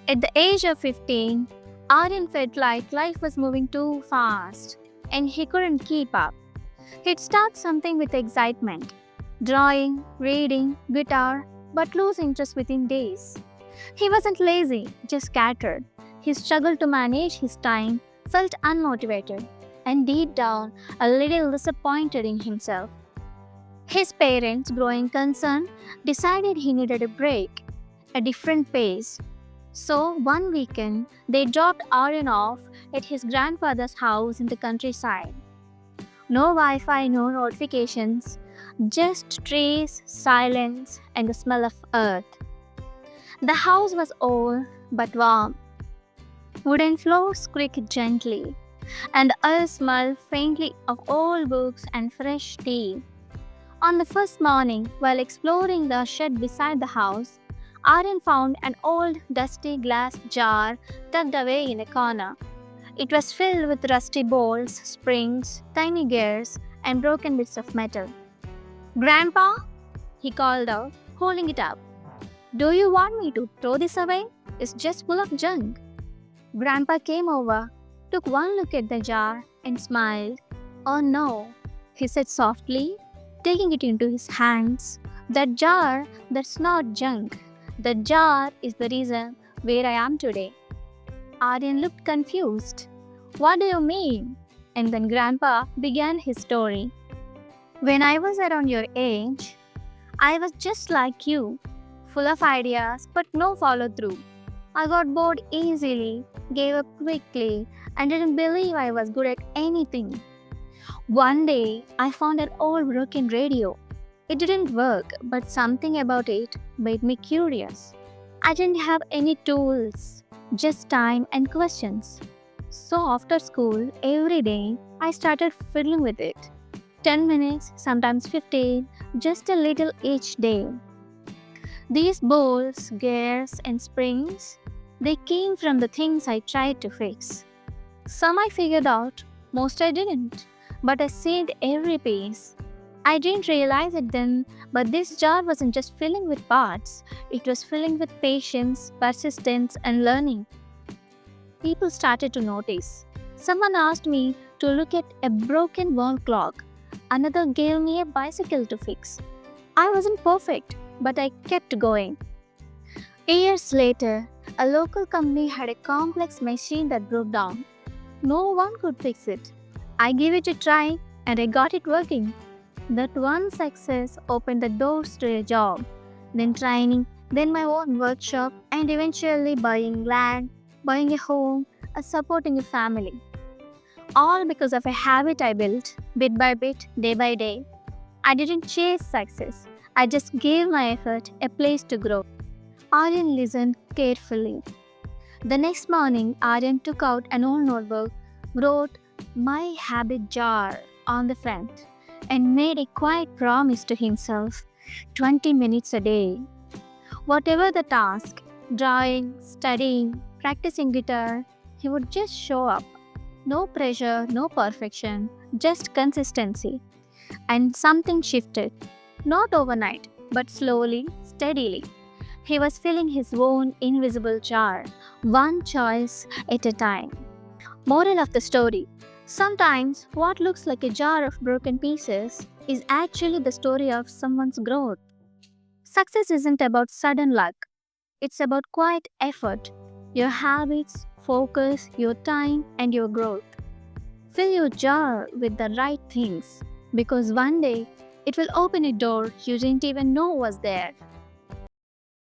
At the age of 15, Aryan felt like life was moving too fast and he couldn't keep up. He'd start something with excitement drawing, reading, guitar, but lose interest within days. He wasn't lazy, just scattered. He struggled to manage his time, felt unmotivated, and deep down a little disappointed in himself. His parents, growing concerned, decided he needed a break, a different pace. So one weekend, they dropped Aryan off at his grandfather's house in the countryside. No Wi Fi, no notifications, just trees, silence, and the smell of earth. The house was old but warm. Wooden floors creaked gently, and the air smelled faintly of old books and fresh tea. On the first morning, while exploring the shed beside the house, Aryan found an old dusty glass jar tucked away in a corner. It was filled with rusty bolts, springs, tiny gears, and broken bits of metal. Grandpa, he called out, holding it up. Do you want me to throw this away? It's just full of junk. Grandpa came over, took one look at the jar, and smiled. Oh no, he said softly, taking it into his hands. That jar, that's not junk. The jar is the reason where I am today. Aryan looked confused. What do you mean? And then Grandpa began his story. When I was around your age, I was just like you, full of ideas but no follow through. I got bored easily, gave up quickly, and didn't believe I was good at anything. One day, I found an old broken radio. It didn't work, but something about it made me curious. I didn't have any tools, just time and questions. So after school, every day, I started fiddling with it. 10 minutes, sometimes 15, just a little each day. These bolts, gears, and springs, they came from the things I tried to fix. Some I figured out, most I didn't, but I saved every piece. I didn't realize it then, but this jar wasn't just filling with parts, it was filling with patience, persistence, and learning. People started to notice. Someone asked me to look at a broken wall clock. Another gave me a bicycle to fix. I wasn't perfect, but I kept going. Years later, a local company had a complex machine that broke down. No one could fix it. I gave it a try and I got it working. That one success opened the doors to a job, then training, then my own workshop, and eventually buying land, buying a home, and supporting a family. All because of a habit I built, bit by bit, day by day. I didn't chase success, I just gave my effort a place to grow. Aryan listened carefully. The next morning, Aryan took out an old notebook, wrote "My Habit Jar" on the front, and made a quiet promise to himself 20 minutes a day. Whatever the task drawing, studying, practicing guitar he would just show up. No pressure, no perfection, just consistency. And something shifted. Not overnight, but slowly, steadily. He was filling his own invisible jar, one choice at a time. Moral of the story: sometimes what looks like a jar of broken pieces is actually the story of someone's growth. Success isn't about sudden luck, it's about quiet effort, your habits, focus, your time, and your growth. Fill your jar with the right things because one day it will open a door you didn't even know was there.